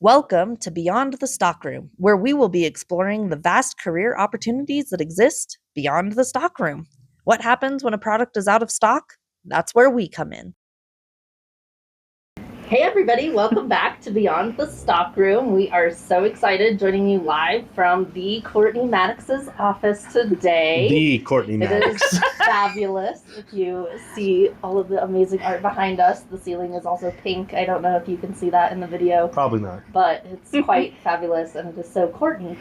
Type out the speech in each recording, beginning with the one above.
Welcome to Beyond the Stockroom, where we will be exploring the vast career opportunities that exist beyond the stockroom. What happens when a product is out of stock? That's where we come in. Hey everybody, welcome back to Beyond the Stockroom. We are so excited joining you live from the Courtney Maddox's office today. The Courtney Maddox. It is fabulous. If you see all of the amazing art behind us, the ceiling is also pink. I don't know if you can see that in the video. Probably not. But it's quite fabulous, and it is so Courtney.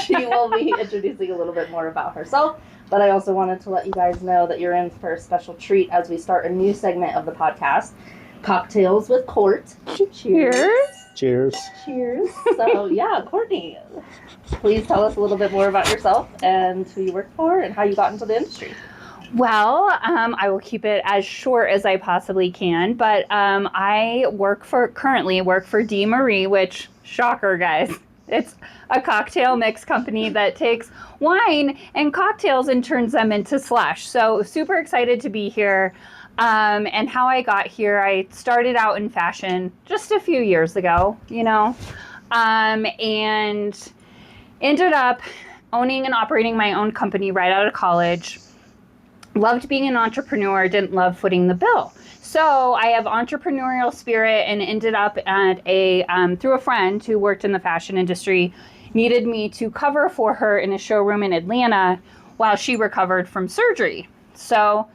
She will be introducing a little bit more about herself, but I also wanted to let you guys know that you're in for a special treat as we start a new segment of the podcast, Cocktails with Court. Cheers. Cheers. Cheers. So, yeah, Courtney, please tell us a little bit more about yourself and who you work for and how you got into the industry. Well, I will keep it as short as I possibly can, but I currently work for D. Marie, which, shocker, guys. It's a cocktail mix company that takes wine and cocktails and turns them into slush. So super excited to be here. And how I got here, I started out in fashion just a few years ago, and ended up owning and operating my own company right out of college. Loved being an entrepreneur, didn't love footing the bill. So I have entrepreneurial spirit and ended up at through a friend who worked in the fashion industry, needed me to cover for her in a showroom in Atlanta while she recovered from surgery. So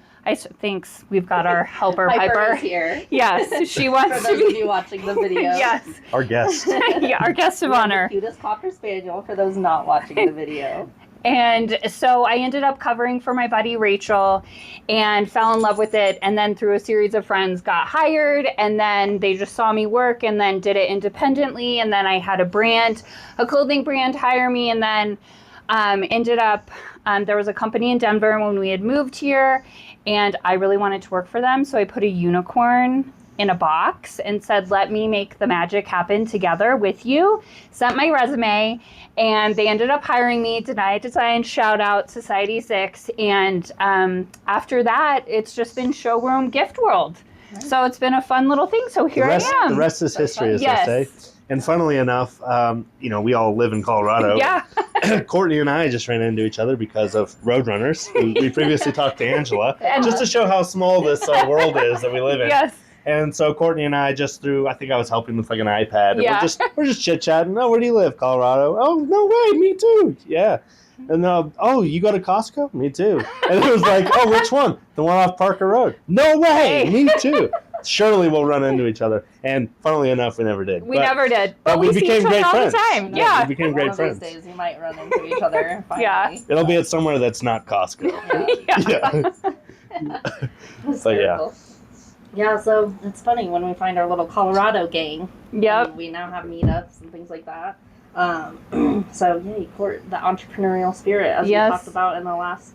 thanks. We've got our helper, Piper. Is here. Yes, she wants for those of you watching the video. Yes. Our guest. Yeah, our guest of honor. The cutest Cocker Spaniel for those not watching the video. And so I ended up covering for my buddy Rachel and fell in love with it. And then through a series of friends got hired, and then they just saw me work and then did it independently. And then I had a clothing brand hire me, and then ended up, there was a company in Denver when we had moved here, and I really wanted to work for them. So I put a unicorn in a box and said, let me make the magic happen together with you. Sent my resume, and they ended up hiring me. Denied Design, shout out Society 6. And after that, it's just been showroom gift world. Right. So it's been a fun little thing. So here I am. The rest is history, as they say. And funnily enough, we all live in Colorado. Yeah. Courtney and I just ran into each other because of Roadrunners. We previously talked to Angela, just to show how small this world is that we live in. Yes. And so Courtney and I I think I was helping with like an iPad. And we're just chit-chatting. Oh, where do you live? Colorado. Oh, no way. Me too. Yeah. And you go to Costco? Me too. And it was like, oh, which one? The one off Parker Road. No way. Hey. Me too. Surely we'll run into each other. And funnily enough, we never did. We never did. But we became great friends. All the time. Yeah. We became great friends. One of these days you might run into each other finally. Yeah. It'll be at somewhere that's not Costco. Yeah. But yeah. Yeah, so it's funny when we find our little Colorado gang. Yep. We now have meetups and things like that. So yay, the entrepreneurial spirit, as we talked about in the last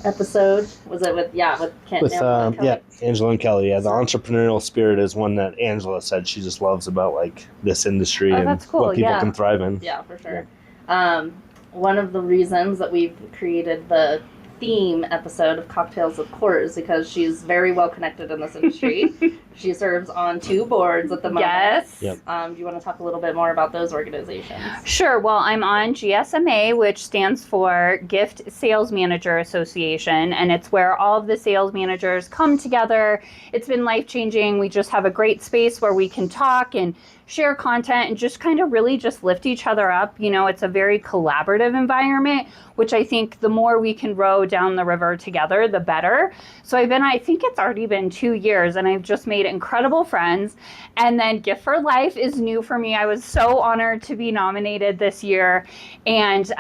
episode. Was it with Angela and Kelly? Angela and Kelly. Yeah, the entrepreneurial spirit is one that Angela said she just loves about like this industry and what people can thrive in. Yeah, for sure. Yeah. One of the reasons that we've created the theme episode of Cocktails with Court is because she's very well connected in this industry. She serves on 2 boards at the moment. Yes. Yep. Do you want to talk a little bit more about those organizations? Sure. Well, I'm on GSMA, which stands for Gift Sales Manager Association, and it's where all of the sales managers come together. It's been life-changing. We just have a great space where we can talk and share content and just kind of really just lift each other up. It's a very collaborative environment, which I think the more we can row down the river together, the better. So I think it's already been 2 years, and I've just made incredible friends. And then Gift for Life is new for me. I was so honored to be nominated this year. And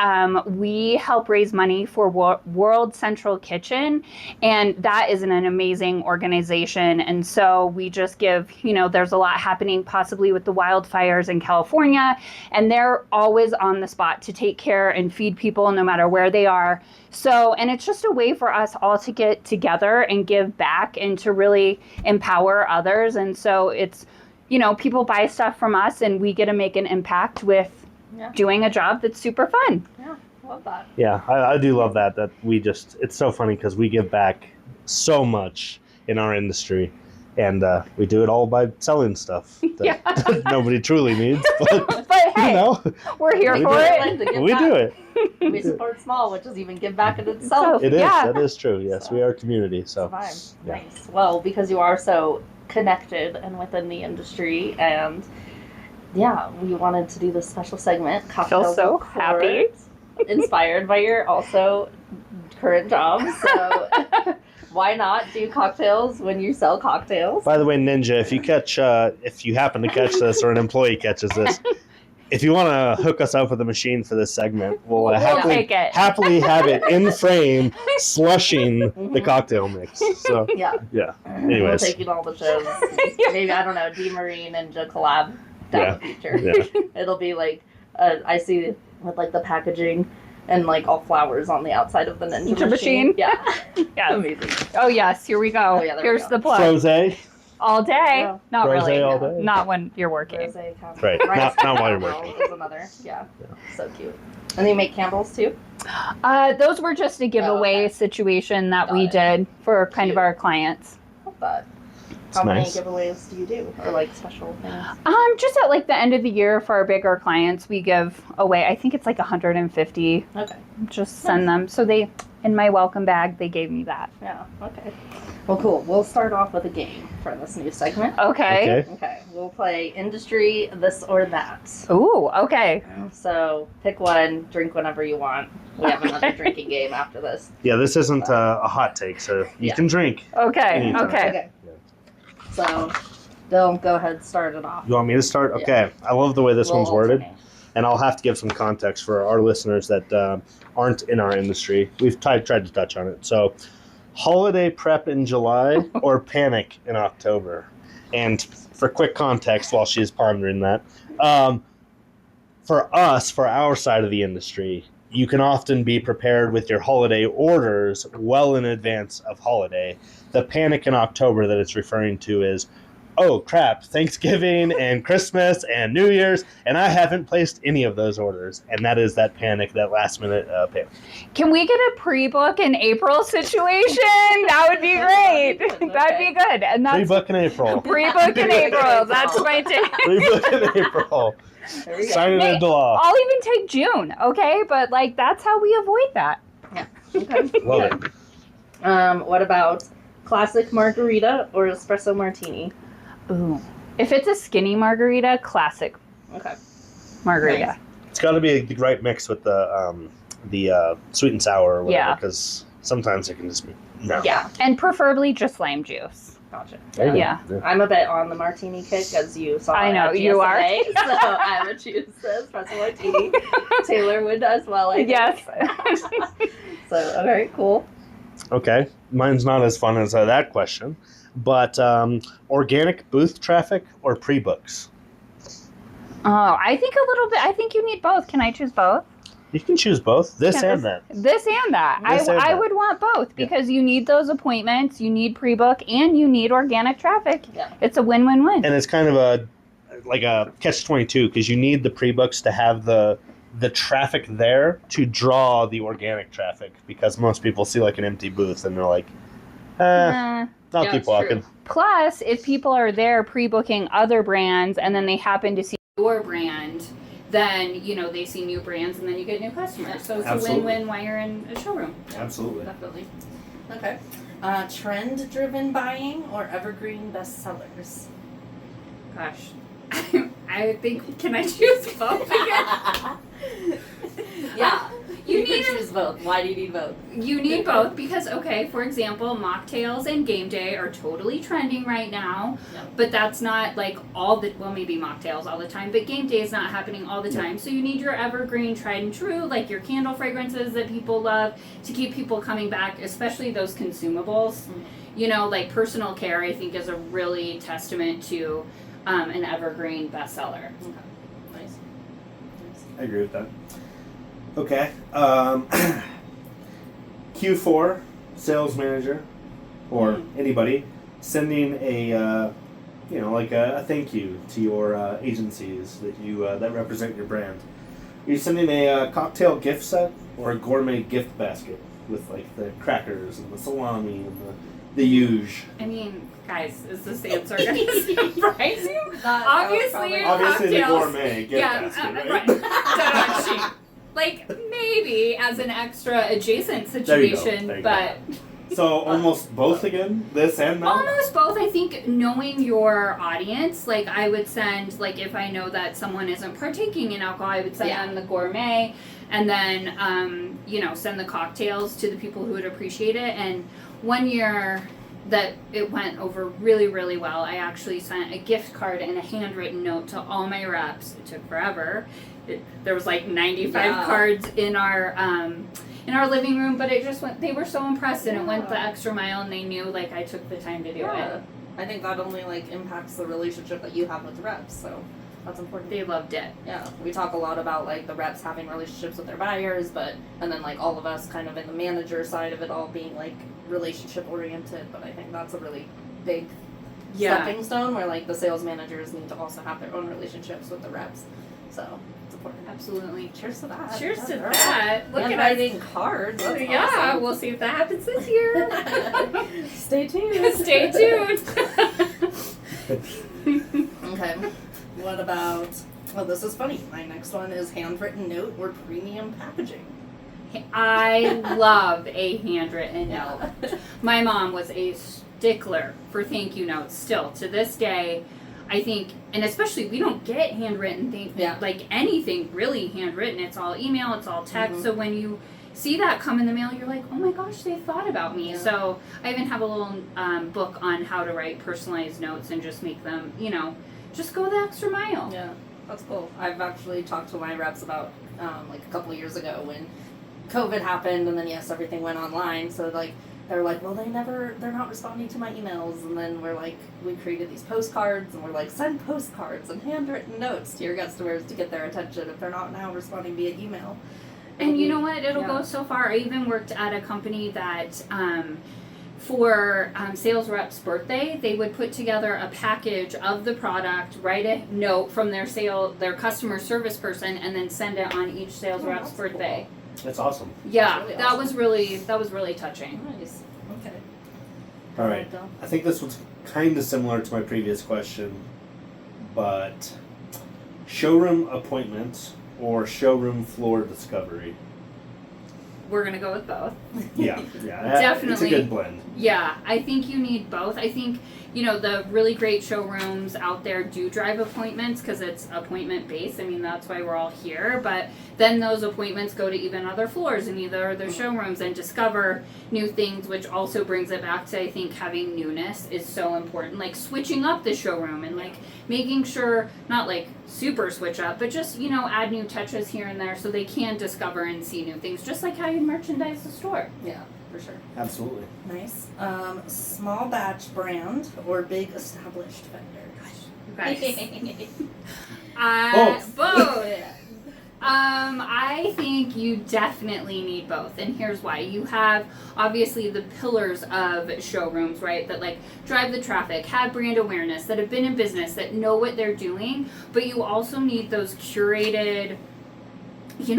we help raise money for World Central Kitchen. And that is an amazing organization. And so we just give, there's a lot happening possibly with the wildfires in California. And they're always on the spot to take care and feed people no matter where they are. So, and it's just a way for us all to get together and give back and to really empower others. And so it's, people buy stuff from us and we get to make an impact with doing a job that's super fun. Yeah, love that. Yeah, I do love that we just, it's so funny because we give back so much in our industry. And we do it all by selling stuff that nobody truly needs. But, But hey, we're here we for do it. We do it. We support small, which is even give back in itself. It is. Yeah. That is true. Yes, So, we are a community. So fine. yeah. Nice. Well, because you are so connected and within the industry, and we wanted to do this special segment. Cocktails so with happy. Court, inspired by your also current job. So why not do cocktails when you sell cocktails? By the way, Ninja, if you happen to catch this or an employee catches this, if you want to hook us up with a machine for this segment, we'll take it. happily have it in frame, slushing the cocktail mix. So Yeah. yeah. We'll Anyways, take you to all the shows. Maybe, I don't know, D-Marine Ninja collab down the future. yeah. It'll be like, I see with like the packaging and like all flowers on the outside of the Ninja machine. Yeah. Yes. Amazing. Oh yes, here we go. Oh, yeah, there Here's we go. the plug. Frosé. All day. Yeah. Not Rosé really. all day. Not when you're working. Rosé candle. Right. Not while you're Candle working. is another. Yeah. So cute. And they make candles too? Those were just a giveaway situation that we did for kind of our clients. Love that. It's How nice. many giveaways do you do? Or like special things? Just at like the end of the year for our bigger clients, we give away, I think it's like 150. Okay. Just send them. So they, in my welcome bag, they gave me that. Yeah. Okay. Well, cool. We'll start off with a game for this new segment. Okay. Okay. We'll play industry, this or that. Ooh, okay. So pick one, drink whenever you want. We have another drinking game after this. Yeah, this isn't a hot take, so you can drink. Okay. Anytime. Okay. So, Dill, go ahead, start it off. You want me to start? Yeah. Okay. I love the way this We'll one's worded. alternate. And I'll have to give some context for our listeners that aren't in our industry. We've tried to touch on it. So, holiday prep in July or panic in October? And for quick context, while she's pondering that, for us, for our side of the industry, you can often be prepared with your holiday orders well in advance of holiday. The panic in October that it's referring to is, oh crap, Thanksgiving and Christmas and New Year's, and I haven't placed any of those orders. And that is that panic, that last minute panic. Can we get a pre-book in April situation? That would be great. That'd be good. And that's Pre-book in April. pre-book in April. That's my take. Pre-book in April. There we go. Sign it into law. I'll even take June, okay? But like that's how we avoid that. Okay. Love it. What about classic margarita or espresso martini? Ooh. If it's a skinny margarita, classic Okay. margarita. Nice. It's got to be the right mix with the sweet and sour or whatever, Yeah. because sometimes it can just be no. Yeah. And preferably just lime juice. Gotcha. There you go. Yeah. I'm a bit on the martini kick, as you saw. I know, at you are. GSMA, so I would choose the espresso martini. Taylor would as well, I think. Yes. So, okay, cool. Okay, mine's not as fun as that question, but organic booth traffic or pre-books? Oh, I think a little bit. I think you need both. Can I choose both? You can choose both, this Yeah, and that. This and that. This and I that. would want both because you need those appointments, you need pre-book, and you need organic traffic. Yeah. It's a win-win-win. And it's kind of a catch-22 because you need the pre-books to have the traffic there to draw the organic traffic, because most people see like an empty booth and they're like, I'll Yeah, keep it's walking. true. Plus, if people are there pre-booking other brands and then they happen to see your brand, then, they see new brands and then you get new customers. So it's Absolutely. a win-win while you're in a showroom. Absolutely. Definitely. Okay. Trend-driven buying or evergreen bestsellers? Gosh. I think, can I choose both again? Yeah. You can need choose both. Why do you need both? You need both because, okay, for example, mocktails and game day are totally trending right now, Yeah. but that's not like maybe mocktails all the time, but game day is not happening all the time. So you need your evergreen, tried and true, like your candle fragrances that people love to keep people coming back, especially those consumables. Like personal care, I think, is a really testament to an evergreen bestseller. Okay. Nice. I agree with that. Okay. Q4 sales manager or anybody sending a thank you to your agencies that represent your brand. Are you sending a cocktail gift set or a gourmet gift basket with like the crackers and the salami and The huge. I mean, guys, is this answer going to surprise you? Obviously, your Obviously the cocktails. gourmet gift basket, right. Dead on sheet. Like, maybe as an extra adjacent There you go. situation, There you but So almost both again, this and that? almost both. I think knowing your audience, like I would send, like if I know that someone isn't partaking in alcohol, I would send them the gourmet, and then send the cocktails to the people who would appreciate it. And one year that it went over really, really well, I actually sent a gift card and a handwritten note to all my reps. It took forever. There was like 95 cards in our living room, but it just went. They were so impressed, and it went the extra mile, and they knew like I took the time to do it. I think that only like impacts the relationship that you have with the reps, so that's important. They loved it. Yeah, we talk a lot about like the reps having relationships with their buyers, and then like all of us kind of in the manager side of it all being like relationship oriented. But I think that's a really big stepping stone where like the sales managers need to also have their own relationships with the reps. So it's important. Absolutely. Cheers to that. Cheers to that. Look and at writing cards. That's awesome. We'll see if that happens this year. Stay tuned. Stay tuned. Okay. What about? Oh, this is funny. My next one is handwritten note or premium packaging. I love a handwritten note. My mom was a stickler for thank you notes. Still to this day, I think, and especially we don't get handwritten things like anything really handwritten. It's all email. It's all text. Mm-hmm. So when you see that come in the mail, you're like, oh my gosh, they thought about me. Yeah. So I even have a little book on how to write personalized notes and just make them, just go the extra mile. Yeah, that's cool. I've actually talked to my reps about like a couple of years ago when COVID happened, and then everything went online. So like they're like, well, they're not responding to my emails, and then we created these postcards, and we're like, send postcards and handwritten notes to your customers to get their attention if they're not now responding via email. And you know what? It'll go so far. I even worked at a company that for sales reps' birthday, they would put together a package of the product, write a note from their customer service person, and then send it on each sales rep's birthday. Cool. That's awesome. Yeah, really that awesome. was really touching. Nice. Okay. All right. I think this one's kind of similar to my previous question, but showroom appointments or showroom floor discovery? We're going to go with both. Yeah. Definitely. It's a good blend. Yeah, I think you need both. I think, the really great showrooms out there do drive appointments because it's appointment based. I mean, that's why we're all here. But then those appointments go to even other floors in either of their showrooms and discover new things, which also brings it back to, I think, having newness is so important. Like switching up the showroom and like making sure, not like super switch up, but just, add new touches here and there so they can discover and see new things, just like how you merchandise the store. Yeah. For sure. Absolutely. Nice. Small batch brand or big established vendor? Both. I think you definitely need both, and here's why. You have obviously the pillars of showrooms, right, that like drive the traffic, have brand awareness, that have been in business, that know what they're doing, but you also need those curated,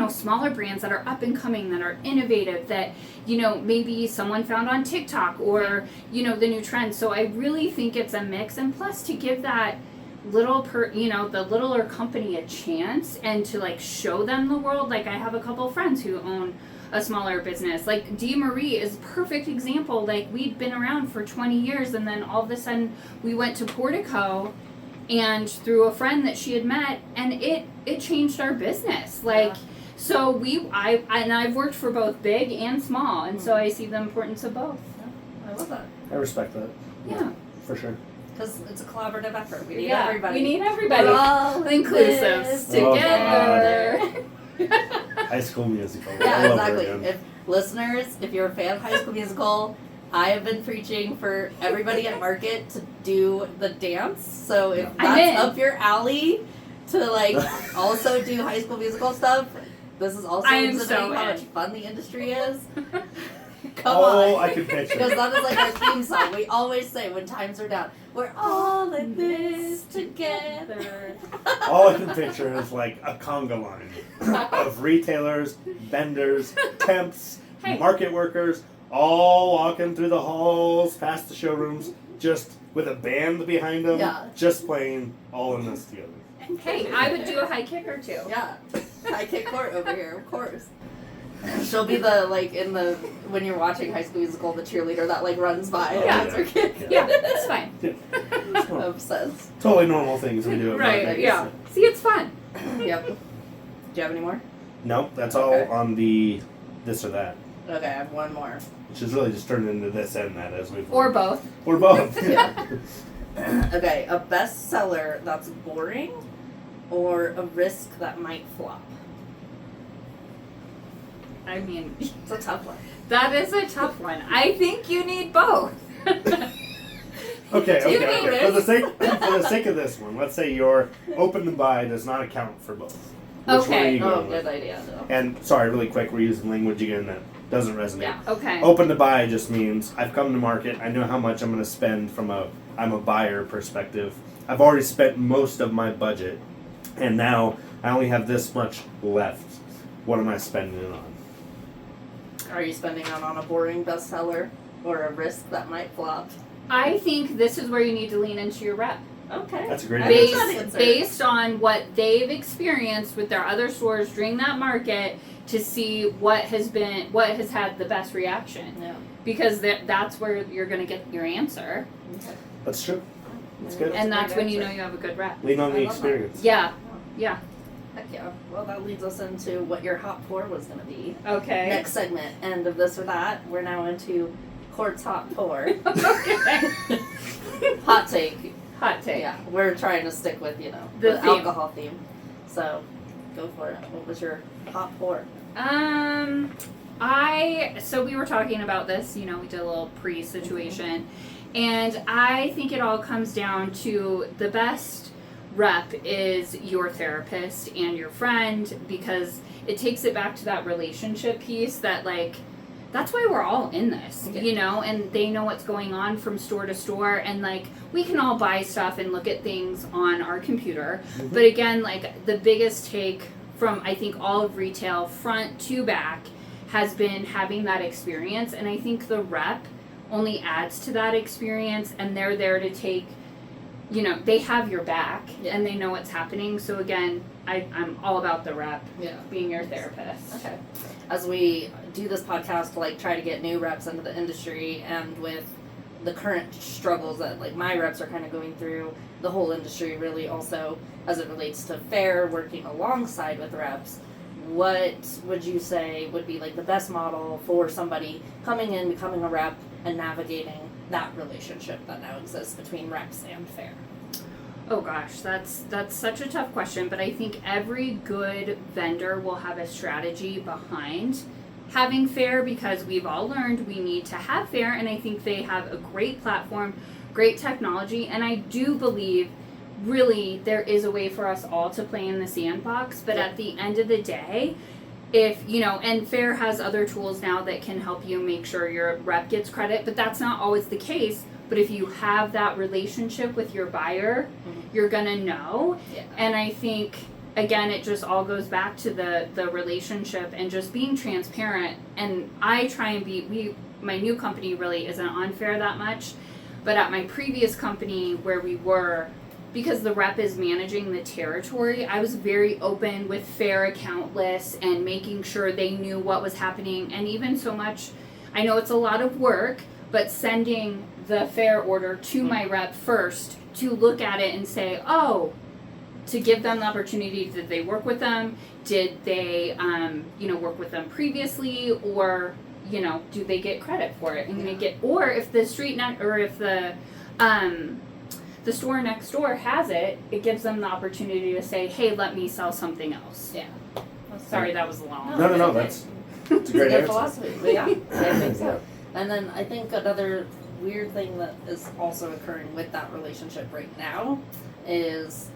smaller brands that are up and coming, that are innovative, that, maybe someone found on TikTok or, the new trend. So I really think it's a mix. And plus to give that little the littler company a chance and to like show them the world. Like I have a couple friends who own a smaller business. Like Dee Marie is a perfect example. Like we'd been around for 20 years and then all of a sudden we went to Portico and through a friend that she had met, and it changed our business. Like so I've worked for both big and small, and so I see the importance of both. Yeah, I love that. I respect that. Yeah. For sure. Because it's a collaborative effort. We need everybody. We need everybody. We're all inclusive together. High School Musical. Yeah, exactly. If you're a fan of High School Musical, I have been preaching for everybody at Market to do the dance. So if that's up your alley to like also do High School Musical stuff, this is also exhibiting how much fun the industry is. Come on. I can picture. Because that is like our theme song. We always say when times are down, we're all in this together. All I can picture is like a conga line of retailers, vendors, temps, market workers, all walking through the halls, past the showrooms, just with a band behind them, just playing all in this together. Hey, I would do a high kick or two. Yeah. High kick Court over here, of course. She'll be the, like, in the, when you're watching High School Musical, the cheerleader that, like, runs by and does her kick. Yeah, that's fine. Obsessed. Totally normal things we do. Right, yeah. See, it's fun. Yep. Do you have any more? No, that's all on the this or that. Okay, I have one more. Which is really just turned into this and that as we've Or both. Or both. Yeah. Okay, a bestseller that's boring or a risk that might flop? I mean, It's a tough one. that is a tough one. I think you need both. Okay. Do you need For the sake of this one, let's say your open to buy does not account for both. Which Okay. one are you Oh, going good with? idea, though. And sorry, really quick, we're using language again that doesn't resonate. Yeah. Okay. Open to buy just means I've come to market. I know how much I'm going to spend from I'm a buyer perspective. I've already spent most of my budget, and now I only have this much left. What am I spending it on? Are you spending it on a boring bestseller or a risk that might flop? I think this is where you need to lean into your rep. Okay. That's a great I like answer. that answer. Based on what they've experienced with their other stores during that market to see what has had the best reaction. Yeah. Because that's where you're going to get your answer. Okay. That's true. That's good. And that's when you know answer. you have a good rep. Lean on I the love experience. Yeah. Yeah. Heck yeah. Well, that leads us into what your hot pour was going to be. Okay. Next segment, end of this or that. We're now into Court's hot pour. Okay. Hot take. Hot take. Yeah, we're trying to stick with, The the theme. alcohol theme. So, go for it. What was your hot pour? So we were talking about this, we did a little pre-situation, and I think it all comes down to the best rep is your therapist and your friend, because it takes it back to that relationship piece that, like, that's why we're all in this, and they know what's going on from store to store, and, like, we can all buy stuff and look at things on our computer, but again, like, the biggest take from, I think, all of retail, front to back, has been having that experience, and I think the rep only adds to that experience, and they're there to take, they have your back, and they know what's happening, so again, I'm all about the rep, being your therapist. Okay. As we do this podcast to, like, try to get new reps into the industry, and with the current struggles that, like, my reps are kind of going through, the whole industry really also, as it relates to fair, working alongside with reps, what would you say would be, like, the best model for somebody coming in, becoming a rep, and navigating that relationship that now exists between reps and fair? Oh gosh, that's such a tough question, but I think every good vendor will have a strategy behind having fair, because we've all learned we need to have fair, and I think they have a great platform, great technology, and I do believe really there is a way for us all to play in the sandbox, but at the end of the day, if, and fair has other tools now that can help you make sure your rep gets credit, but that's not always the case. But if you have that relationship with your buyer, you're gonna know. Yeah. And I think, again, it just all goes back to the relationship and just being transparent. And I try and my new company really isn't on fair that much, but at my previous company where we were, because the rep is managing the territory, I was very open with fair account lists and making sure they knew what was happening. And even so much, I know it's a lot of work, but sending the fair order to my rep first to look at it and say, to give them the opportunity, did they work with them? Did they, work with them previously? Or, do they get credit for it? And or if the the store next door has it, it gives them the opportunity to say, hey, let me sell something else. Yeah. Sorry, that was long. No, that's a great Good answer. philosophy, but yeah, I think so. And then I think another weird thing that is also occurring with that relationship right now is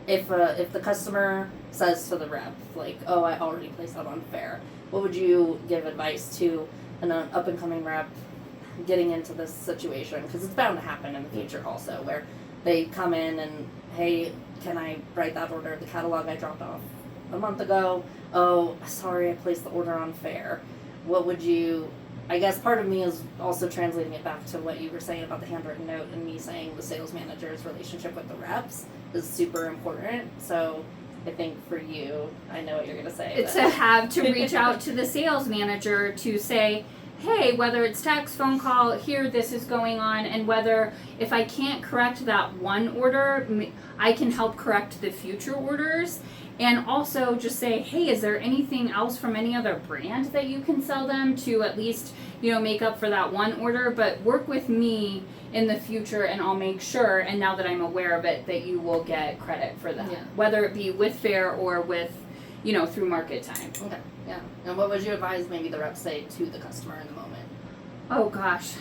if the customer says to the rep, like, oh, I already placed that on fair, what would you give advice to an up and coming rep getting into this situation? Because it's bound to happen in the future also, where they come in and, hey, can I write that order? The catalog I dropped off a month ago. Oh, sorry, I placed the order on fair. What would you I guess part of me is also translating it back to what you were saying about the handwritten note and me saying the sales manager's relationship with the reps is super important. So I think for you, I know what you're going to say. It's to reach out to the sales manager to say, hey, whether it's text, phone call, here, this is going on, and whether if I can't correct that one order, I can help correct the future orders. And also just say, hey, is there anything else from any other brand that you can sell them to at least, make up for that one order, but work with me in the future and I'll make sure, and now that I'm aware of it, that you will get credit for that. Yeah. Whether it be with Fair or with, through market time. Okay, yeah. And what would you advise maybe the reps say to the customer in the moment? Oh gosh,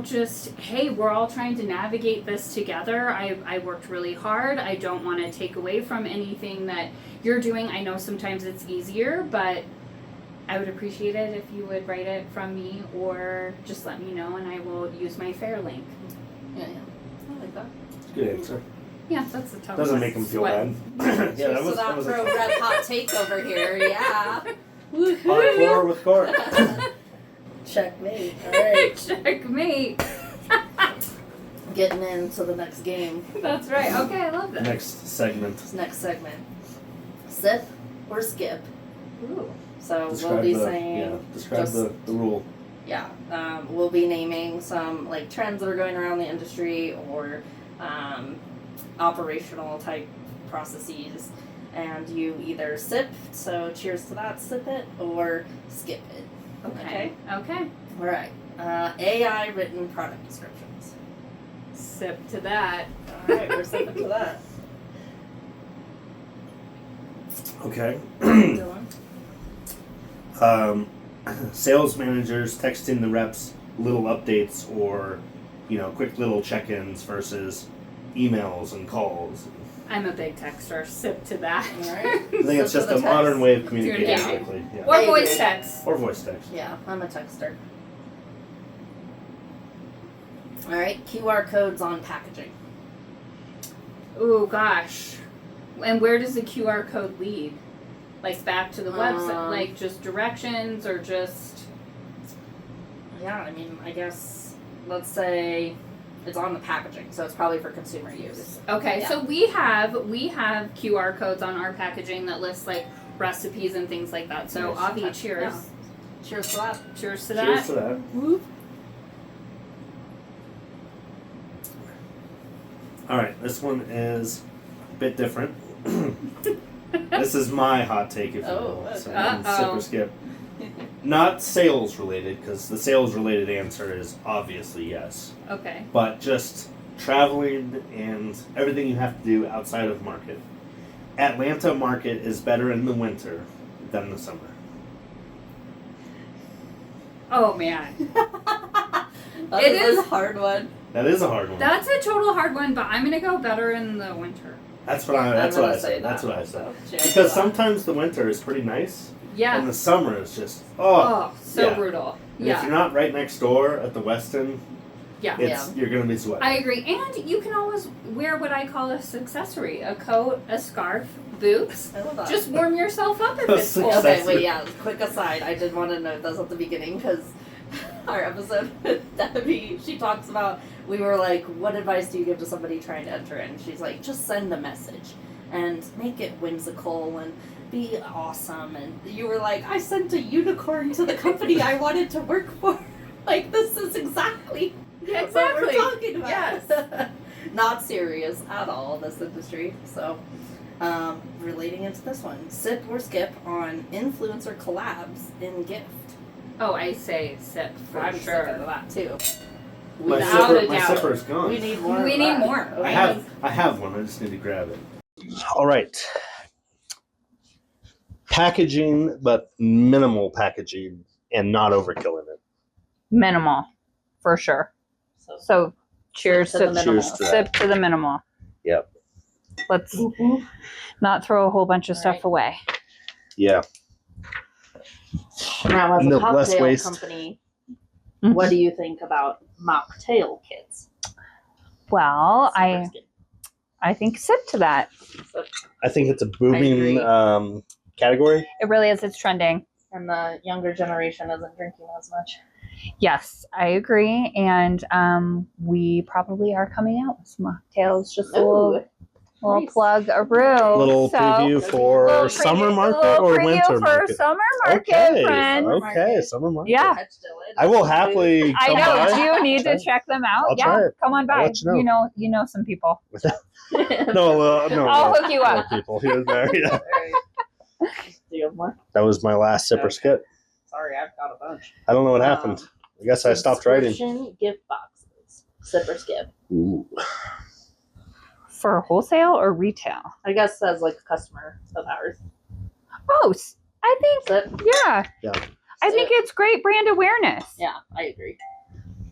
just, hey, we're all trying to navigate this together. I worked really hard. I don't want to take away from anything that you're doing. I know sometimes it's easier, but I would appreciate it if you would write it from me or just let me know and I will use my Fair link. Yeah. I like that. Good answer. Yeah, that's the tough. Doesn't make them feel bad. Yeah, that was pro rep hot take over here. Yeah. Hot floor with Court. Checkmate. All right. Checkmate. Getting into the next game. That's right. Okay, I love that. Next segment. Next segment. Sip or skip. Ooh. So Describe we'll be saying. Describe the rule. Yeah. We'll be naming some like trends that are going around the industry or operational type processes. And you either sip, so cheers to that, sip it, or skip it. Okay. All right. AI written product descriptions. Sip to that. All right, we're sipping to that. Okay. Dylan? Sales managers texting the reps little updates or, quick little check-ins versus emails and calls. I'm a big texter. Sip to that. All right. I think it's just a modern way of communicating Yeah. quickly. Yeah. Or voice text. Or voice text. Yeah, I'm a texter. All right, QR codes on packaging. Ooh, gosh. And where does the QR code lead? Like back to the website? Like just directions or just... Yeah, I guess, let's say it's on the packaging, so it's probably for consumer use. Okay, Yeah. so we have QR codes on our packaging that lists like recipes and things like that. So Nice. Avi, cheers. Yeah. Cheers to that. Cheers to that. Cheers to that. Whoop. Alright, this one is a bit different. This is my hot take, if you will. Oh, So okay. you can sip or skip. Not sales related, because the sales related answer is obviously yes. Okay. But just traveling and everything you have to do outside of market. Atlanta market is better in the winter than the summer. Oh man. That It is is- a hard one. That is a hard one. That's a total hard one, but I'm gonna go better in the winter. That's what I I'm gonna say said. that That's what I one, said. so cheers to Because that. sometimes the winter is pretty nice, Yeah. and the summer is just Oh, so yeah. brutal. And if you're not right next door at the Westin, Yeah. you're gonna be sweating. I agree. And you can always wear what I call a accessory. A coat, a scarf, boots. I love that. Just warm yourself up if A it's cold. Okay, wait, yeah, quick aside. I did want to note this at the beginning because our episode with Debbie, she talks about, we were like, what advice do you give to somebody trying to enter in? She's like, just send a message and make it whimsical and be awesome. And you were like, I sent a unicorn to the company I wanted to work for. Like, this is exactly Yeah, what we're exactly. talking about. Yes. Not serious at all, this industry. So, relating into this one, sip or skip on influencer collabs in gift. Oh, I say sip for I'm sure. sipping to that too. My Without zipper, a my doubt. zipper's gone. We need more. We of need that. more. Okay. I have one. I just need to grab it. All right. Packaging, but minimal packaging and not overkilling it. Minimal, for sure. So cheers Sip to to, the Cheers to that. sip to the minimal. Yep. Let's not throw a whole bunch of All stuff right. away. Yeah. Now, as a No, less cocktail waste. company, what do you think about mocktail kits? Well, Sip or skip? I think sip to that. I think it's a agree. booming category. It really is. It's trending. And the younger generation isn't drinking as much. Yes, I agree. And we probably are coming out with some mocktails. Just a little Nice. plug a brew. Little So, preview for little summer preview- market little or preview winter for market? summer market, Okay, friends. okay, summer market. Yeah. Catch Dillon. I will happily I come know. by. Do you need Try to it. check them out? I'll try it. Come on by. let you know. You know some people. No, I'll hook you up. people here and there. Yeah. All right. Do you have more? That was my last sipper skit. Sorry, I've got a bunch. I don't know what happened. I guess I stopped writing. Subscription gift boxes. Sipper skip. Ooh. For wholesale or retail? I guess as like a customer of ours. Oh, I think, Sip. yeah. I think it's great brand awareness. Yeah, I agree.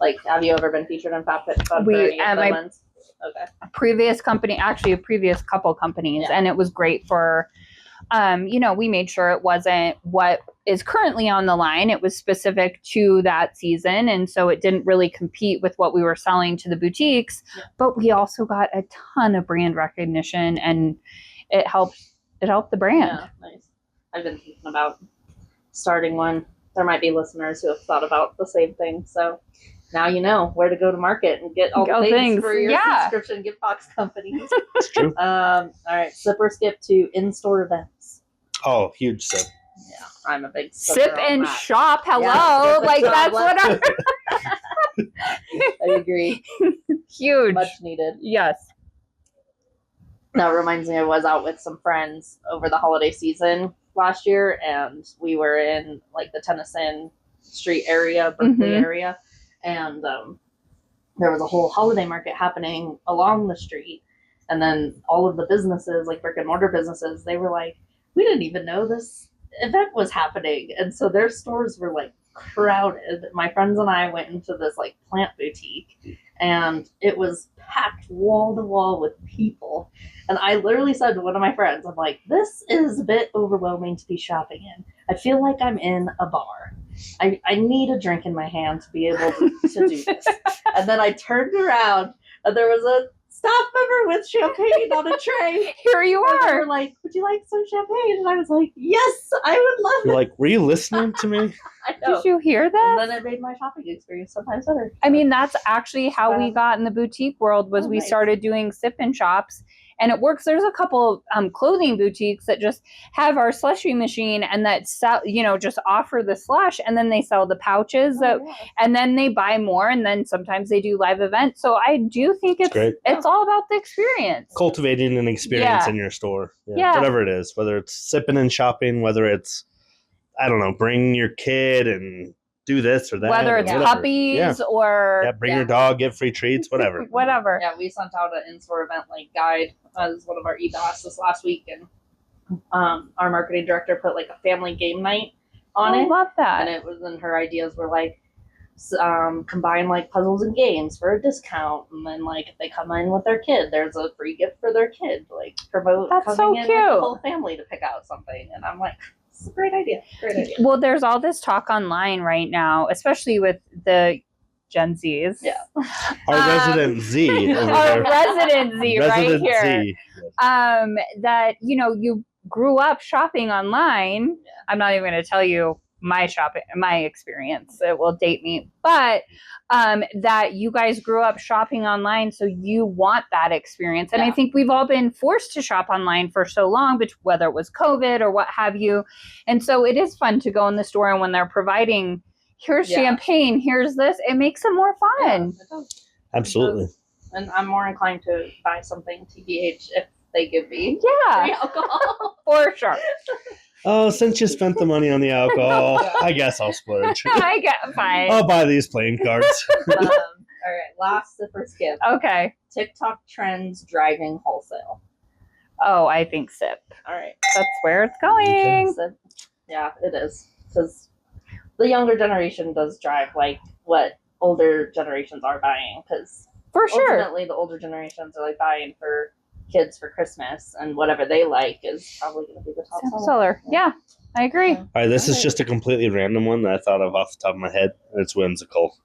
Like, have you ever been featured on Fab Fit Fun? At my Okay. previous company, actually a previous couple companies, and it was great for, we made sure it wasn't what is currently on the line. It was specific to that season, and so it didn't really compete with what we were selling to the boutiques. Yeah. But we also got a ton of brand recognition, and it helped the brand. Yeah, nice. I've been thinking about starting one. There might be listeners who have thought about the same thing, so now you know where to go to market and get all the things for your subscription gift box company. That's true. All right, sipper skip to in-store events. Oh, huge sip. Yeah, I'm a big sip and shop. Hello, yeah, like that's what I'm. I agree. Huge, much needed. Yes. That reminds me, I was out with some friends over the holiday season last year, and we were in like the Tennyson Street area, Berkeley area, and there was a whole holiday market happening along the street. And then all of the businesses, like brick and mortar businesses, they were like, we didn't even know this event was happening. And so their stores were like crowded. My friends and I went into this like plant boutique, and it was packed wall to wall with people. And I literally said to one of my friends, I'm like, this is a bit overwhelming to be shopping in. I feel like I'm in a bar. I need a drink in my hand to be able to do this. And then I turned around, and there was a staff member with champagne on a tray. Here you And they are. were like, would you like some champagne? And I was like, yes, I would love it. You're like, were you listening to me? I know. Did you hear that? And then it made my shopping experience sometimes better. I mean, that's actually how we got in the boutique world. Was we started doing sip and shops, and it works. There's a couple clothing boutiques that just have our slushy machine and that sell, just offer the slush, and then they sell the pouches and then they buy more, and then sometimes they do live events. So I do think it's all about the experience. Cultivating an experience in your store. Yeah. Whatever it is, whether it's sipping and shopping, whether it's, I don't know, bring your kid and do this or that. Whether it's puppies or... bring your dog, get free treats, whatever. Whatever. Yeah, we sent out an in-store event like guide as one of our e-boss this last week, and our marketing director put like a family game night on it. I love that. And it was, and her ideas were like, combine like puzzles and games for a discount, and then like if they come in with their kid, there's a free gift for their kid. Like promote coming in with the whole family to pick out something. And I'm like, it's a great idea. Great idea. Well, there's all this talk online right now, especially with the Gen Zs. Yeah. Our resident Z. Our resident Z right here. Z. That, you grew up shopping online. Yeah. I'm not even going to tell you my experience. It will date me. But that you guys grew up shopping online, so you want that experience. And I think we've all been forced to shop online for so long, but whether it was COVID or what have you. And so it is fun to go in the store, and when they're providing, here's champagne, here's this, it makes it more fun. Yeah, absolutely. And I'm more inclined to buy something TBH if they give me free alcohol. For sure. Oh, since you spent the money on the alcohol, I guess I'll splurge. I get fine. I'll buy these playing cards. All right, last sipper skip. Okay. TikTok trends driving wholesale. Oh, I think sip. All right. That's where it's going. Sip. Yeah, it is. Because the younger generation does drive like what older generations are buying. Because for sure, ultimately the older generations are like buying for kids for Christmas, and whatever they like is probably going to be the top seller. Yeah, I agree. All right, this is just a completely random one that I thought of off the top of my head. It's whimsical.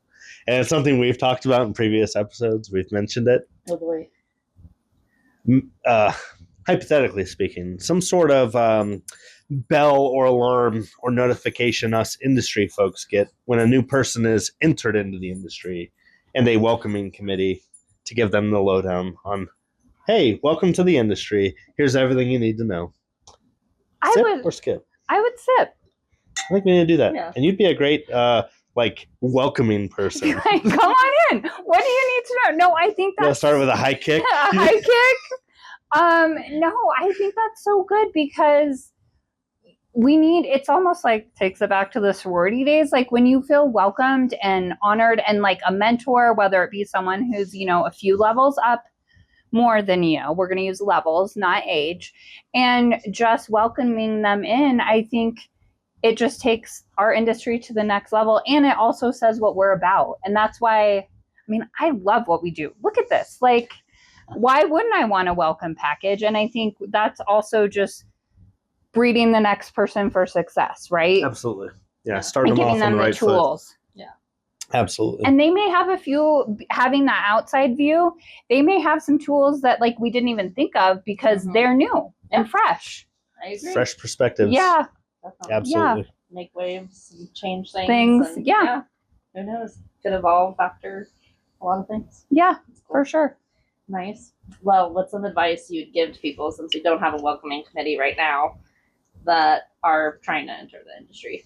And it's something we've talked about in previous episodes. We've mentioned it. Oh boy. hypothetically speaking, some sort of bell or alarm or notification us industry folks get when a new person is entered into the industry and a welcoming committee to give them the lowdown on, hey, welcome to the industry. Here's everything you need to know. Sip or skip? I would sip. I think we need to do that. Yeah. And you'd be a great welcoming person. Like, come on in. What do you need to know? No, I think that's Start with a high kick. a high kick. No, I think that's so good because it's almost like takes it back to the sorority days. Like when you feel welcomed and honored and like a mentor, whether it be someone who's, a few levels up more than you, we're going to use levels, not age, and just welcoming them in, I think it just takes our industry to the next level. And it also says what we're about. And that's why, I love what we do. Look at this. Like, why wouldn't I want a welcome package? And I think that's also just breeding the next person for success, right? Absolutely. Yeah, starting them giving off on them the right tools. foot. Absolutely. And they may have having that outside view, they may have some tools that like we didn't even think of because they're new and fresh. I agree. Fresh perspectives. Yeah. Definitely. Absolutely. Make waves and change things. And, yeah. Who knows? Could evolve after a lot of things. Yeah, Cool. for sure. Nice. Well, what's some advice you'd give to people since we don't have a welcoming committee right now that are trying to enter the industry?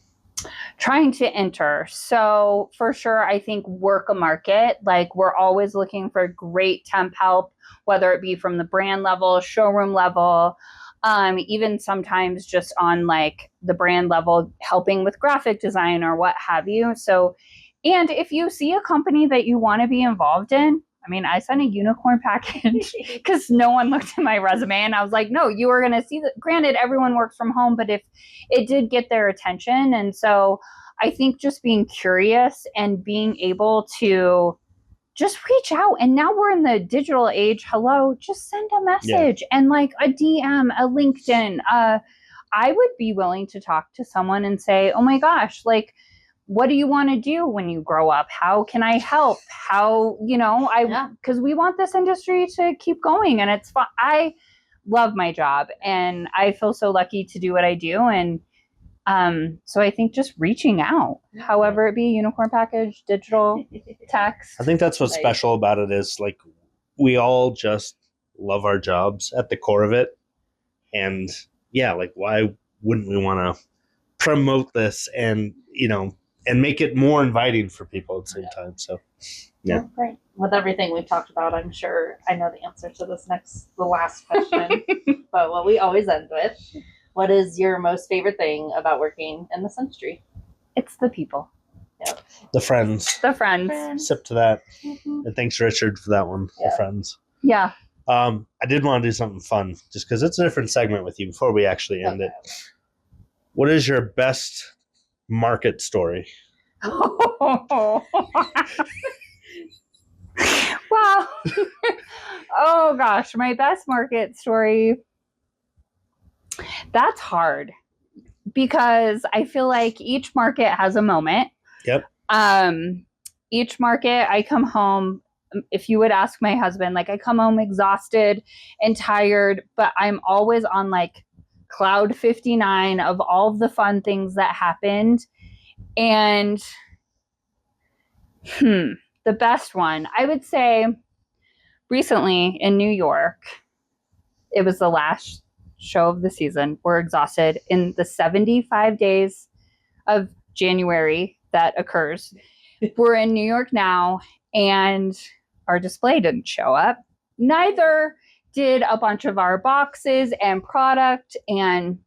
Trying to enter. So for sure, I think work a market. Like we're always looking for great temp help, whether it be from the brand level, showroom level, even sometimes just on like the brand level, helping with graphic design or what have you. So, and if you see a company that you want to be involved in, I sent a unicorn package because no one looked at my resume and I was like, no, you are going to see that. Granted, everyone works from home, but if it did get their attention. And so I think just being curious and being able to just reach out. And now we're in the digital age. Hello, just send a message and like a DM, a LinkedIn. I would be willing to talk to someone and say, oh my gosh, like, what do you want to do when you grow up? How can I help? How, because we want this industry to keep going and it's fun. I love my job and I feel so lucky to do what I do. And so I think just reaching out, however it be, unicorn package, digital, text. I think that's what's special about it is like we all just love our jobs at the core of it. And like why wouldn't we want to promote this and, and make it more inviting for people at the same time. So, Well, great. With everything we've talked about, I'm sure I know the answer to the last question, but what we always end with, what is your most favorite thing about working in this industry? It's the people. Yep. The friends. Sip to that. Mm-hmm. And thanks, Richard, for that one. Yeah. The friends. Yeah. I did want to do something fun just because it's a different segment with you before we actually end it. What is your best market story? Wow. Oh gosh, my best market story. That's hard because I feel like each market has a moment. Yep. Each market I come home, if you would ask my husband, like I come home exhausted and tired, but I'm always on like cloud 59 of all of the fun things that happened. And the best one, I would say recently in New York, it was the last show of the season. We're exhausted in the 75 days of January that occurs. We're in New York now and our display didn't show up. Neither did a bunch of our boxes and product. And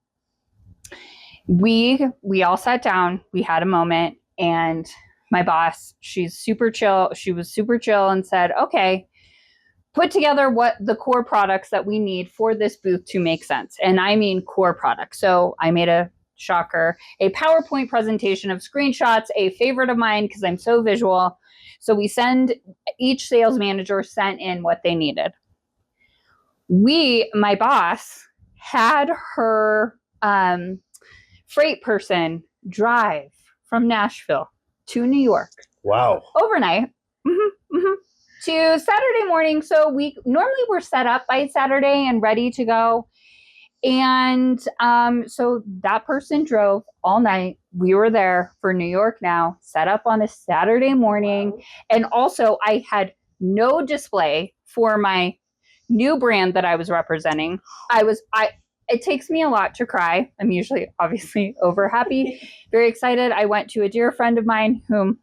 we all sat down, we had a moment, and my boss, she's super chill. She was super chill and said, okay, put together what the core products that we need for this booth to make sense. And I mean core products. So I made a PowerPoint presentation of screenshots, a favorite of mine because I'm so visual. So each sales manager sent in what they needed. My boss had her freight person drive from Nashville to New York. Wow. Overnight. to Saturday morning. So we're set up by Saturday and ready to go. And so that person drove all night. We were there for New York Now, set up on a Saturday morning. Wow. And also I had no display for my new brand that I was representing. It takes me a lot to cry. I'm usually obviously over happy, very excited. I went to a dear friend of mine whom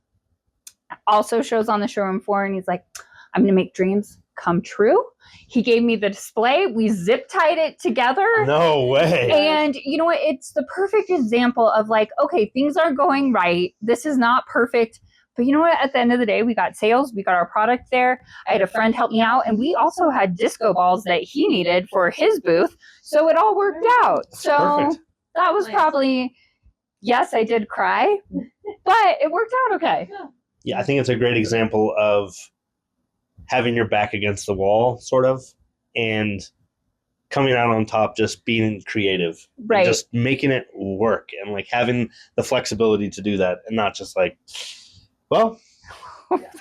also shows on the showroom floor, and he's like, I'm going to make dreams come true. He gave me the display. We zip tied it together. No way. And you know what? It's the perfect example of like, okay, things are going right. This is not perfect. But you know what? At the end of the day, we got sales. We got our product there. I had a friend help me out. And we also had disco balls that he needed for his booth. So it all worked out. So perfect. That was probably, yes, I did cry. But it worked out okay. Yeah, I think it's a great example of having your back against the wall, sort of, and coming out on top, just being creative, right? And just making it work, and like having the flexibility to do that, and not just like, well,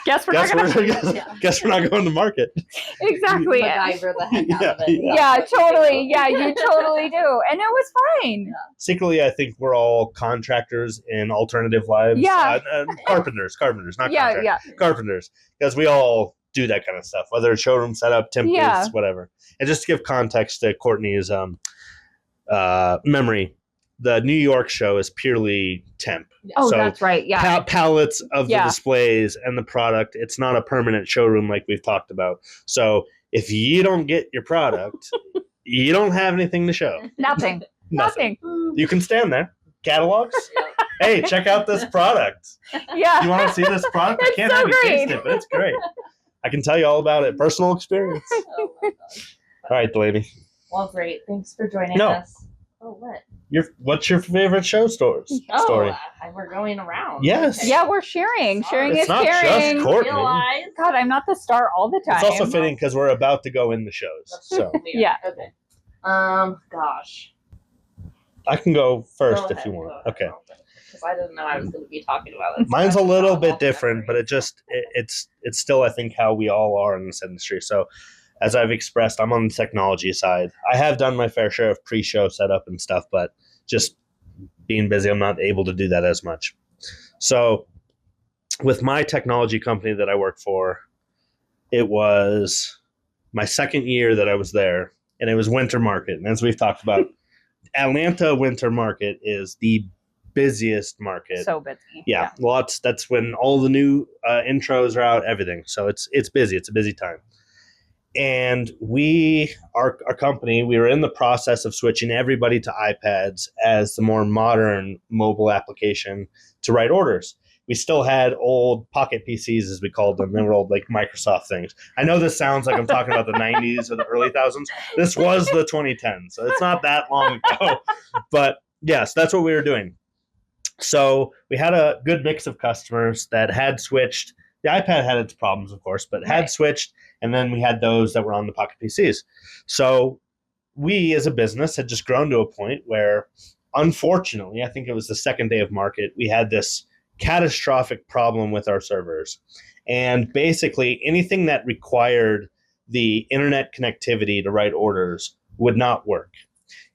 guess we're not going to market. Exactly. MacGyver the heck out of it. Yeah, totally. Yeah, you totally do, and it was fine. Yeah. Secretly, I think we're all contractors in alternative lives. Yeah, carpenters, not contractors. Yeah, carpenters, because we all do that kind of stuff, whether it's showroom setup, templates, whatever. And just to give context to Courtney's memory, the New York show is purely temp. Oh, so that's right. Yeah. Pallets of the displays and the product. It's not a permanent showroom like we've talked about. So if you don't get your product, you don't have anything to show. Nothing. You can stand there. Catalogs. Hey, check out this product. Yeah. You want to see this product? I can't have you taste it, but it's great. I can tell you all about it. Personal experience. Oh my gosh. All right, Delaney. Well, great. Thanks for joining us. Oh, what? What's your favorite show story? We're going around. Yes. Okay. Yeah, we're sharing. Sharing it's is not caring. Just Courtney. God, I'm not the star all the time. It's also fitting because we're about to go in the shows. So yeah. Okay. Gosh. I can go first if you want. Okay. Because I didn't know I was going to be talking about it. Mine's a little bit different, but it's still, I think, how we all are in this industry. So as I've expressed, I'm on the technology side. I have done my fair share of pre-show setup and stuff, but just being busy, I'm not able to do that as much. So with my technology company that I work for, it was my second year that I was there, and it was winter market. And as we've talked about, Atlanta winter market is the busiest market. So busy. Yeah. Lots. That's when all the new intros are out, everything. So it's busy. It's a busy time. And our company, we were in the process of switching everybody to iPads as the more modern mobile application to write orders. We still had old pocket PCs, as we called them. They were old, like Microsoft things. I know this sounds like I'm talking about the 90s or the early 2000s. This was the 2010s, so it's not that long ago. But yes, that's what we were doing. So we had a good mix of customers that had switched. The iPad had its problems, of course, but had switched. And then we had those that were on the pocket PCs. So we, as a business, had just grown to a point where, unfortunately, I think it was the second day of market, we had this catastrophic problem with our servers. And basically, anything that required the internet connectivity to write orders would not work.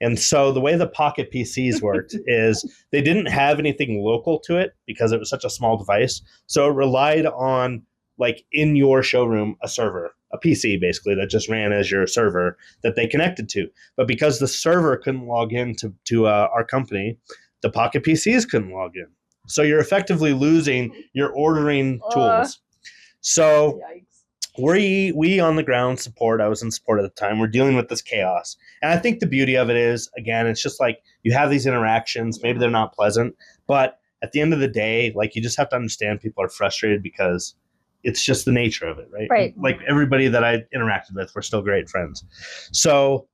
And so the way the pocket PCs worked is they didn't have anything local to it because it was such a small device. So it relied on, like, in your showroom, a server, a PC basically that just ran as your server that they connected to. But because the server couldn't log in to our company, the pocket PCs couldn't log in. So you're effectively losing your ordering tools. So we on the ground support, I was in support at the time, we're dealing with this chaos. And I think the beauty of it is, again, it's just like you have these interactions, maybe they're not pleasant, but at the end of the day, like, you just have to understand people are frustrated because it's just the nature of it, right? Right. Like everybody that I interacted with, we're still great friends. So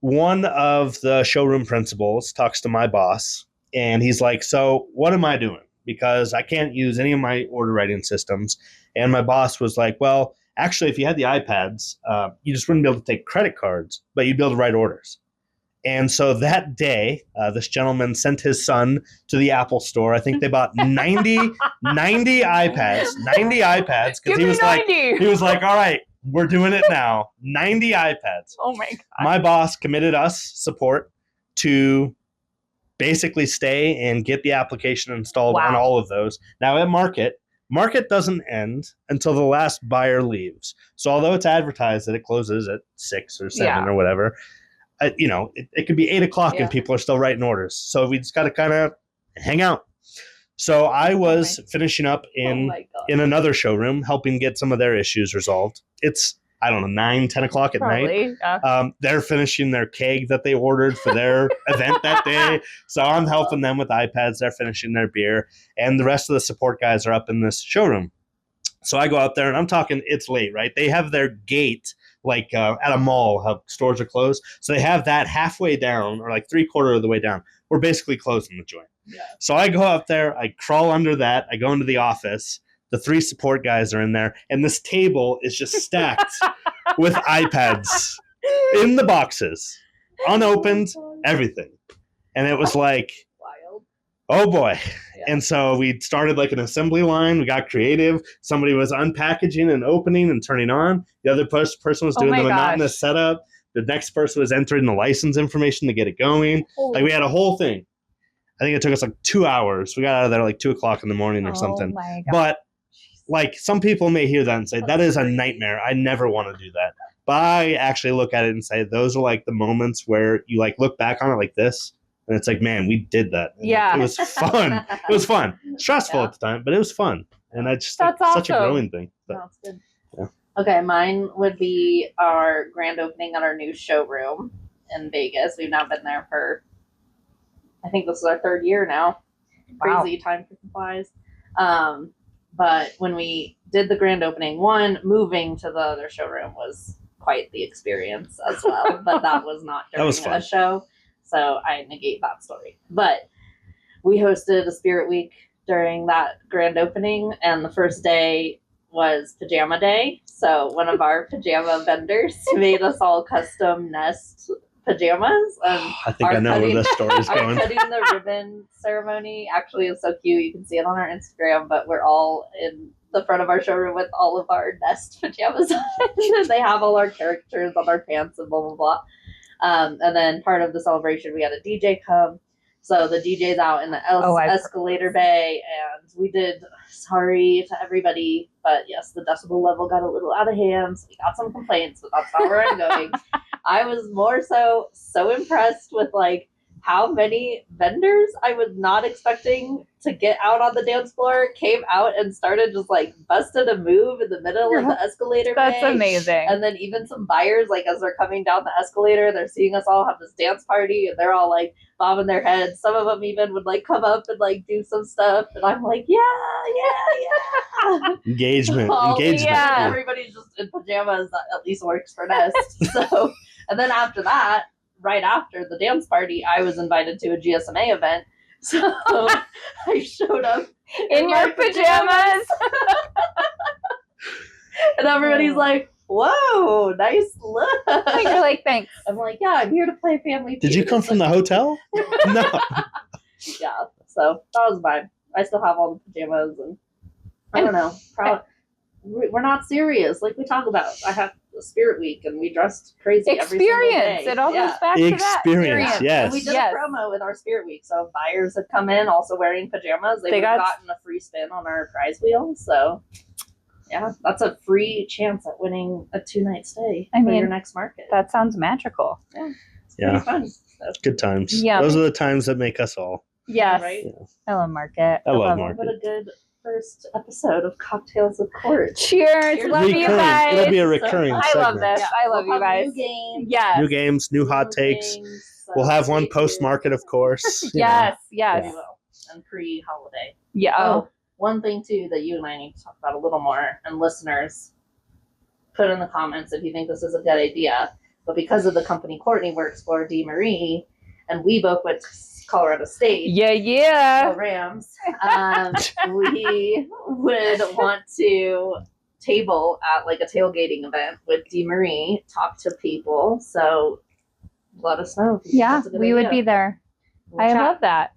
one of the showroom principals talks to my boss, and he's like, so what am I doing? Because I can't use any of my order writing systems. And my boss was like, well, actually, if you had the iPads, you just wouldn't be able to take credit cards, but you'd be able to write orders. And so that day, this gentleman sent his son to the Apple store. I think they bought 90 iPads, because he was like, all right, we're doing it now. 90 iPads. Oh my God. My boss committed us support to basically stay and get the application installed on all of those. Now at Market doesn't end until the last buyer leaves. So although it's advertised that it closes at 6 or 7 or whatever, it could be 8 o'clock and people are still writing orders. So we just got to kind of hang out. So I was finishing up in another showroom, helping get some of their issues resolved. It's, I don't know, 9, 10 o'clock at night. They're finishing their keg that they ordered for their event that day. So I'm helping them with iPads. They're finishing their beer. And the rest of the support guys are up in this showroom. So I go out there and I'm talking, it's late, right? They have their gate like at a mall, how stores are closed. So they have that halfway down or like 3/4 of the way down. We're basically closing the joint. Yeah. So I go up there, I crawl under that, I go into the office. The 3 support guys are in there, and this table is just stacked with iPads in the boxes, unopened, everything. And it was like, wild. Oh boy. Yeah. And so we started like an assembly line. We got creative. Somebody was unpackaging and opening and turning on. The other person was doing the monotonous setup. The next person was entering the license information to get it going. Like we had a whole thing. I think it took us like 2 hours. We got out of there like 2 o'clock in the morning or something. My God. But like some people may hear that and say, that is a nightmare. I never want to do that. But I actually look at it and say, those are like the moments where you like look back on it like this. And it's like, man, we did that. And it was fun. It was fun. Stressful at the time, but it was fun. And it's just like, such a growing thing. But, that's good. Yeah. Okay, mine would be our grand opening on our new showroom in Vegas. We've now been there for, I think this is our 3rd year now. Crazy, time flies. But when we did the grand opening, moving to the other showroom was quite the experience as well. But that was not during a show. So I negate that story. But we hosted a Spirit Week during that grand opening. And the first day was pajama day. So one of our pajama vendors made us all custom Nest pajamas. I think I know where this story's going. Our cutting the ribbon ceremony actually is so cute. You can see it on our Instagram, but we're all in the front of our showroom with all of our Nest pajamas on. They have all our characters on our pants and blah, blah, blah. And then part of the celebration, we had a DJ come. So the DJ's out in the escalator bay, and we did, sorry to everybody, but yes, the decibel level got a little out of hand. So we got some complaints, but that's not where I'm going. I was more so impressed with like how many vendors I was not expecting to get out on the dance floor came out and started just like busted a move in the middle of the escalator bay. That's amazing. And then even some buyers, like as they're coming down the escalator, they're seeing us all have this dance party and they're all like bobbing their heads. Some of them even would like come up and like do some stuff. And I'm like, yeah. Engagement. Yeah. Everybody's just in pajamas. That at least works for Nest. So, and then after that, right after the dance party, I was invited to a GSMA event. So I showed up in your pajamas. And everybody's like, whoa, nice look. You're like, thanks. I'm like, yeah, I'm here to play family. Did you come from the hotel? No. Yeah, so that was mine. I still have all the pajamas and I don't know. We're not serious like we talk about. I have a Spirit Week and we dressed crazy every single day. It all goes back to that. Experience, yes. And we did a promo with our Spirit Week. So buyers had come in also wearing pajamas. They would have gotten a free spin on our prize wheel. So yeah, that's a free chance at winning a 2-night stay for your next market. That sounds magical. Yeah. It's pretty fun. So. Good times. Yeah. Those are the times that make us all. Yes. Right? Yeah. I love Market. I love Market. What a good first episode of Cocktails with Court. Cheers. Love you guys. It'll be a recurring segment. I love this. I love you guys. New games. Yes. New games, new hot takes. We'll have one post-market, of course. Yes. We will. And pre-holiday. Yeah. Oh, one thing, too, that you and I need to talk about a little more, and listeners, put in the comments if you think this is a good idea. But because of the company Courtney works for, DeMarie, and we both went to Colorado State. Yeah. The Rams. We would want to table at like a tailgating event with DeMarie, talk to people. So let us know. Yeah, we would be there. We'll I chat. love that.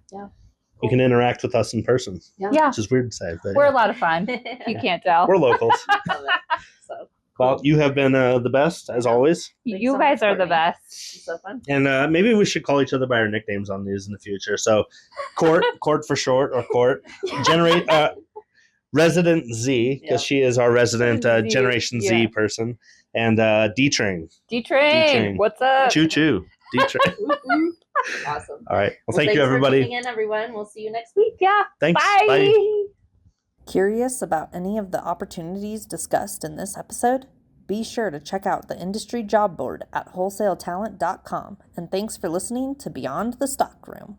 You can interact with us in person, Yeah. which is weird to say, but We're a lot of fun. You can't tell. we're locals. Love it. So, Well, you have been the best, as always. Thanks You so guys much, are the Courtney. best. it's so fun. And maybe we should call each other by our nicknames on these in the future. So, Court for short, or Court. Resident Z, because she is our resident Z, Generation Z person. And D-Train. D-Train, what's up? Choo-choo. D-Train. Awesome. All right. Well, thank thanks you, everybody. for tuning in, everyone. We'll see you next week. Yeah. Thanks. Bye. Bye. Curious about any of the opportunities discussed in this episode? Be sure to check out the industry job board at wholesaletalent.com. And thanks for listening to Beyond the Stockroom.